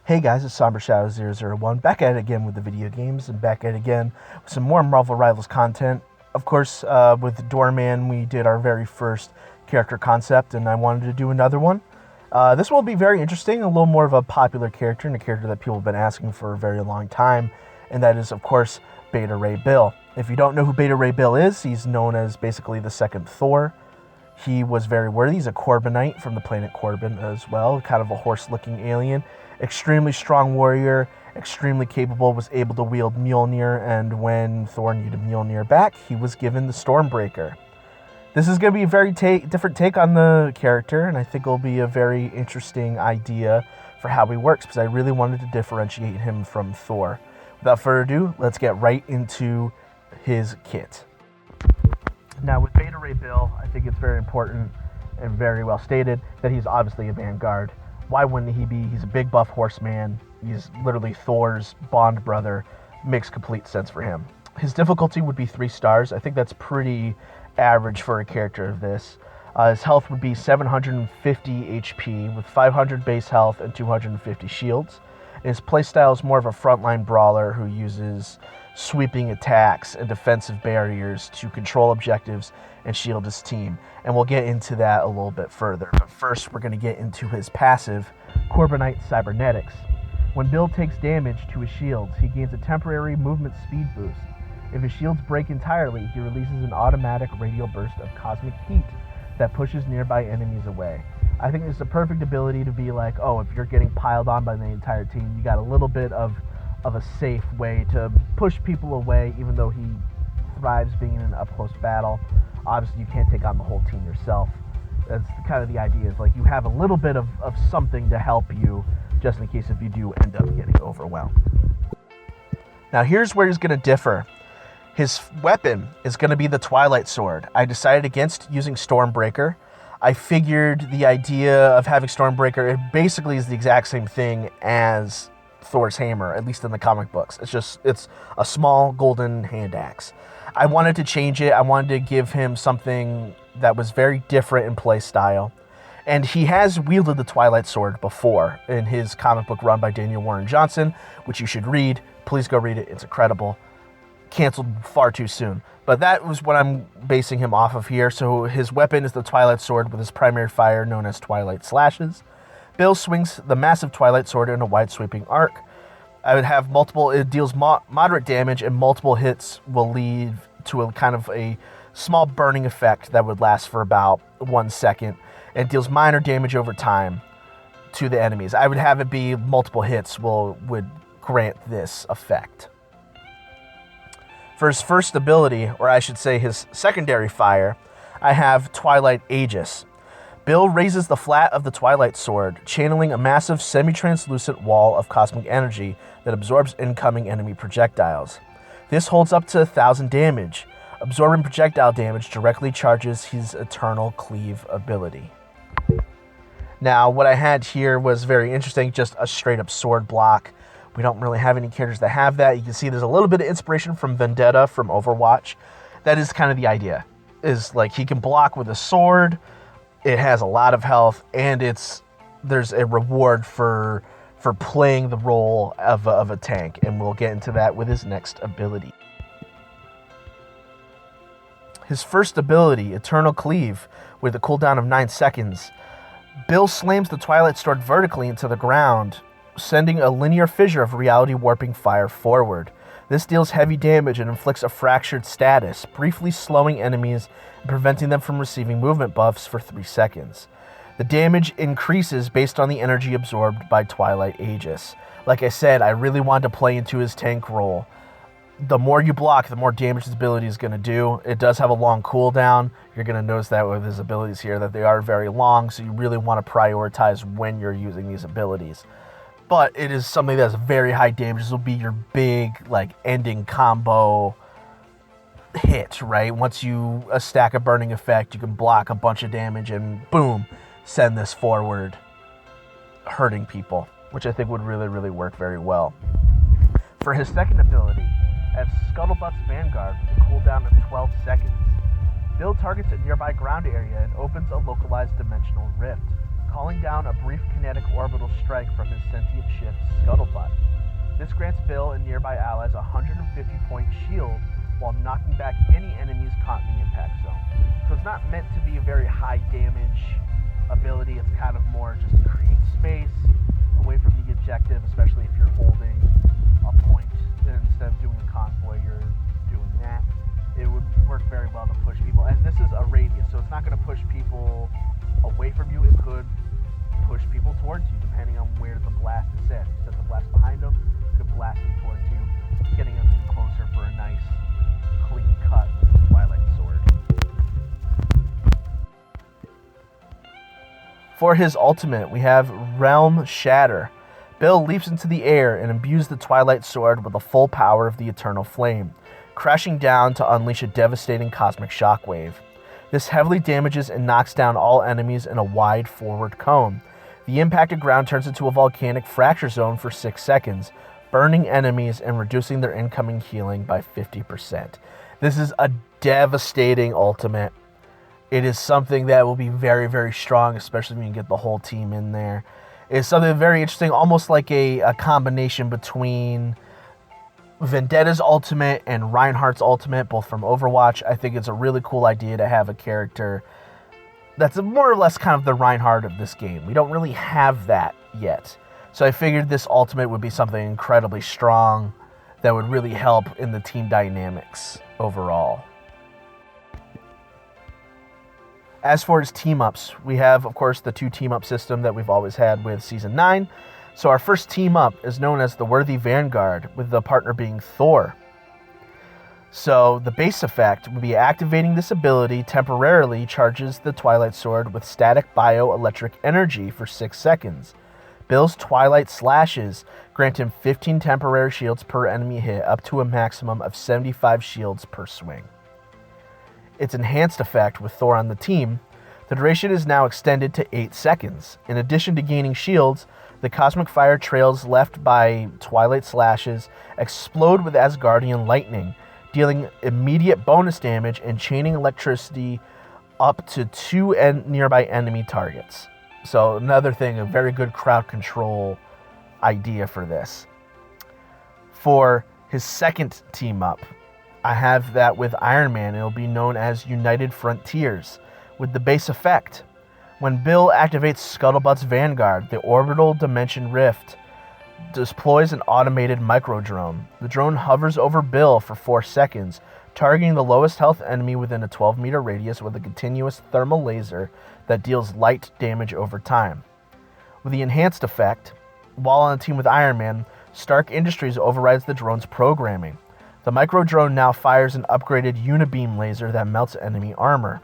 Hey guys, it's Somber Shadow 001, back at it again with the video games, and back at it again with some more Marvel Rivals content. Of course, with Doorman, we did our very first character concept, and I wanted to do another one. This will be very interesting, a little more of a popular character, and a character that people have been asking for a very long time, and that is, of course, Beta Ray Bill. If you don't know who Beta Ray Bill is, he's known as basically the second Thor. He was very worthy. He's a Corbinite from the planet Corbin as well, kind of a horse-looking alien. Extremely strong warrior, extremely capable, was able to wield Mjolnir, and when Thor needed Mjolnir back, he was given the Stormbreaker. This is going to be a very different take on the character, and I think it'll be a very interesting idea for how he works, because I really wanted to differentiate him from Thor. Without further ado, let's get right into his kit. Now, with Beta Ray Bill, I think it's very important and very well stated that he's obviously a Vanguard. Why wouldn't he be? He's a big buff horseman. He's literally Thor's Bond brother. Makes complete sense for him. His difficulty would be 3 stars. I think that's pretty average for a character of this. His health would be 750 HP with 500 base health and 250 shields. His playstyle is more of a frontline brawler who uses sweeping attacks and defensive barriers to control objectives and shield his team. And we'll get into that a little bit further. But first, we're going to get into his passive, Corbinite Cybernetics. When Bill takes damage to his shields, he gains a temporary movement speed boost. If his shields break entirely, he releases an automatic radial burst of cosmic heat that pushes nearby enemies away. I think it's a perfect ability to be like, oh, if you're getting piled on by the entire team, you got a little bit of a safe way to push people away, even though he thrives being in an up-close battle. Obviously, you can't take on the whole team yourself. That's kind of the idea, is like you have a little bit of something to help you, just in case if you do end up getting overwhelmed. Now, here's where he's going to differ. His weapon is going to be the Twilight Sword. I decided against using Stormbreaker. I figured the idea of having Stormbreaker, it basically is the exact same thing as Thor's hammer, at least in the comic books. It's a small golden hand axe. I wanted to change it. I wanted to give him something that was very different in play style. And he has wielded the Twilight Sword before in his comic book run by Daniel Warren Johnson, which you should read. Please go read it. It's incredible. Canceled far too soon. But that was what I'm basing him off of here. So his weapon is the Twilight Sword with his primary fire known as Twilight Slashes. Bill swings the massive Twilight Sword in a wide sweeping arc. I would have multiple, it deals moderate damage, and multiple hits will lead to a kind of a small burning effect that would last for about 1 second, and deals minor damage over time to the enemies. I would have it be multiple hits would grant this effect. For his first ability, or I should say his secondary fire, I have Twilight Aegis. Bill raises the flat of the Twilight Sword, channeling a massive semi-translucent wall of cosmic energy that absorbs incoming enemy projectiles. This holds up to 1,000 damage. Absorbing projectile damage directly charges his Eternal Cleave ability. Now, what I had here was very interesting, just a straight-up sword block. We don't really have any characters that have that. You can see there's a little bit of inspiration from Vendetta from Overwatch. That is kind of the idea, is like he can block with a sword. It has a lot of health, and there's a reward for playing the role of a tank, and we'll get into that with his next ability. His first ability, Eternal Cleave, with a cooldown of 9 seconds. Bill slams the Twilight Sword vertically into the ground, sending a linear fissure of reality warping fire forward. This deals heavy damage and inflicts a fractured status, briefly slowing enemies and preventing them from receiving movement buffs for 3 seconds. The damage increases based on the energy absorbed by Twilight Aegis. Like I said, I really wanted to play into his tank role. The more you block, the more damage his ability is going to do. It does have a long cooldown. You're going to notice that with his abilities here, that they are very long, so you really want to prioritize when you're using these abilities. But it is something that's very high damage. This will be your big, ending combo hit, right? Once you stack a burning effect, you can block a bunch of damage and boom, send this forward, hurting people, which I think would really, really work very well. For his second ability, I have Scuttlebutt's Vanguard with a cooldown of 12 seconds. Bill targets a nearby ground area and opens a localized dimensional rift, calling down a brief kinetic orbital strike from his sentient ship, Scuttlebutt. This grants Bill and nearby allies a 150-point shield while knocking back any enemies caught in the impact zone. So it's not meant to be a very high damage ability. It's kind of more just to create space away from the objective, especially if you're holding a point and instead of doing a convoy, you're doing that. It would work very well to push people. And this is a radius, so it's not going to push people away from you. It could push people towards you, depending on where the blast is set. If you set the blast behind them, it could blast them towards you, getting them in closer for a nice, clean cut with the Twilight Sword. For his ultimate, we have Realm Shatter. Bill leaps into the air and imbues the Twilight Sword with the full power of the Eternal Flame, crashing down to unleash a devastating cosmic shockwave. This heavily damages and knocks down all enemies in a wide forward cone. The impacted ground turns into a volcanic fracture zone for 6 seconds, burning enemies and reducing their incoming healing by 50%. This is a devastating ultimate. It is something that will be very, very strong, especially when you get the whole team in there. It's something very interesting, almost like a combination between Vendetta's ultimate and Reinhardt's ultimate, both from Overwatch. I think it's a really cool idea to have a character that's more or less kind of the Reinhardt of this game. We don't really have that yet. So I figured this ultimate would be something incredibly strong that would really help in the team dynamics overall. As for his team-ups, we have, of course, the 2 team-up system that we've always had with Season 9. So our first team-up is known as the Worthy Vanguard, with the partner being Thor. So the base effect would be activating this ability temporarily charges the Twilight Sword with static bioelectric energy for 6 seconds. Bill's Twilight Slashes grant him 15 temporary shields per enemy hit, up to a maximum of 75 shields per swing. Its enhanced effect with Thor on the team, the duration is now extended to 8 seconds. In addition to gaining shields, the cosmic fire trails left by Twilight Slashes explode with Asgardian lightning, dealing immediate bonus damage and chaining electricity up to 2 nearby enemy targets. So another thing, a very good crowd control idea for this. For his second team up, I have that with Iron Man. It'll be known as United Frontiers, with the base effect. When Bill activates Scuttlebutt's Vanguard, the orbital dimension rift deploys an automated micro-drone. The drone hovers over Bill for 4 seconds, targeting the lowest health enemy within a 12-meter radius with a continuous thermal laser that deals light damage over time. With the enhanced effect, while on a team with Iron Man, Stark Industries overrides the drone's programming. The micro-drone now fires an upgraded unibeam laser that melts enemy armor,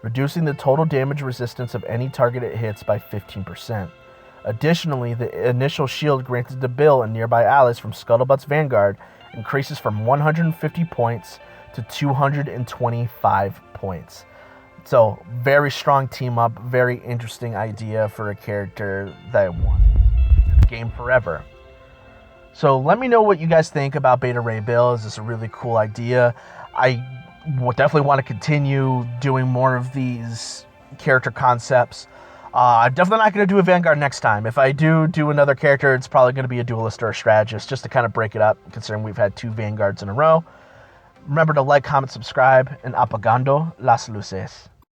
reducing the total damage resistance of any target it hits by 15%. Additionally, the initial shield granted to Bill and nearby allies from Scuttlebutt's Vanguard increases from 150 points to 225 points. So, very strong team up, very interesting idea for a character that I wanted in the game forever. So let me know what you guys think about Beta Ray Bill. Is this a really cool idea? I definitely want to continue doing more of these character concepts. I'm definitely not going to do a Vanguard next time. If I do another character, it's probably going to be a duelist or a strategist, just to kind of break it up, considering we've had 2 Vanguards in a row. Remember to like, comment, subscribe, and apagando las luces.